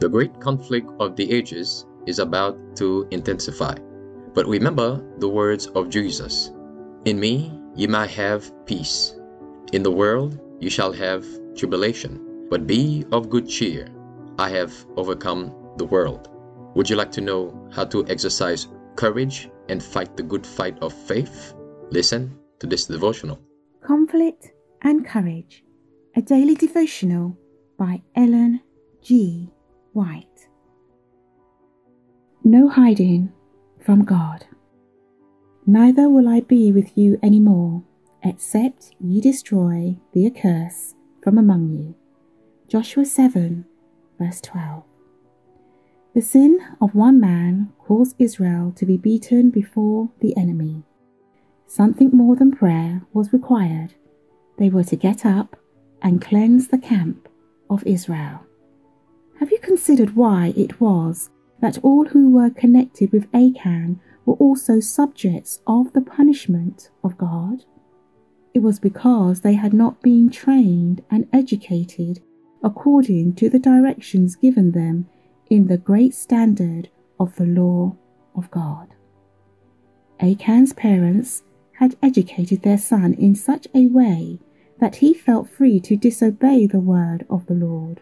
The great conflict of the ages is about to intensify. But remember the words of Jesus. In me ye might have peace. In the world you shall have tribulation. But be of good cheer. I have overcome the world. Would you like to know how to exercise courage and fight the good fight of faith? Listen to this devotional. Conflict and Courage, a daily devotional by Ellen G. White. No hiding from God. Neither will I be with you any more, except ye destroy the accursed from among you. Joshua 7, verse 12. The sin of one man caused Israel to be beaten before the enemy. Something more than prayer was required. They were to get up and cleanse the camp of Israel. Have you considered why it was that all who were connected with Achan were also subjects of the punishment of God? It was because they had not been trained and educated according to the directions given them in the great standard of the law of God. Achan's parents had educated their son in such a way that he felt free to disobey the word of the Lord.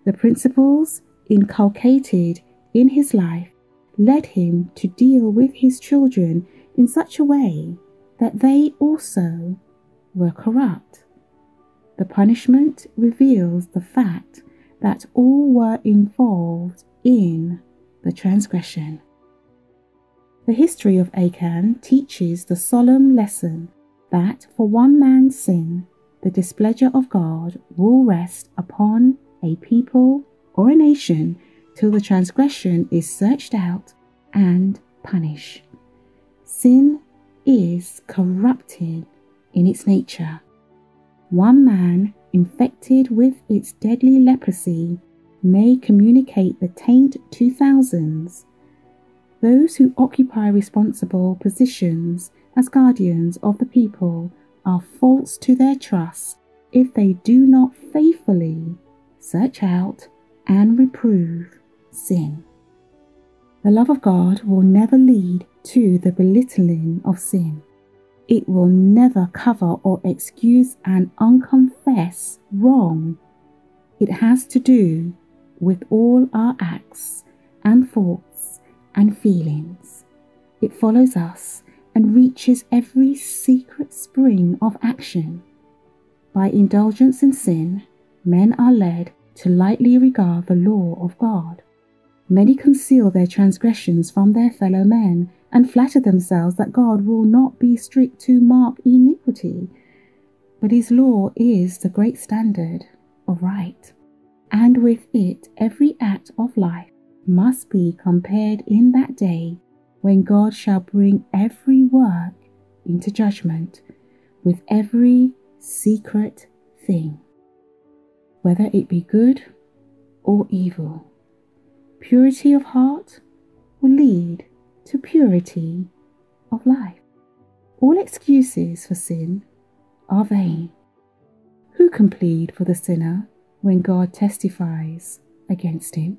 The principles inculcated in his life led him to deal with his children in such a way that they also were corrupt. The punishment reveals the fact that all were involved in the transgression. The history of Achan teaches the solemn lesson that for one man's sin, the displeasure of God will rest upon a people or a nation till the transgression is searched out and punished. Sin is corrupting in its nature. One man infected with its deadly leprosy may communicate the taint to thousands. Those who occupy responsible positions as guardians of the people are false to their trust if they do not faithfully search out and reprove sin. The love of God will never lead to the belittling of sin. It will never cover or excuse an unconfessed wrong. It has to do with all our acts and thoughts and feelings. It follows us and reaches every secret spring of action. By indulgence in sin, men are led to lightly regard the law of God. Many conceal their transgressions from their fellow men and flatter themselves that God will not be strict to mark iniquity. But his law is the great standard of right, and with it every act of life must be compared in that day when God shall bring every work into judgment with every secret thing, whether it be good or evil. Purity of heart will lead to purity of life. All excuses for sin are vain. Who can plead for the sinner when God testifies against him?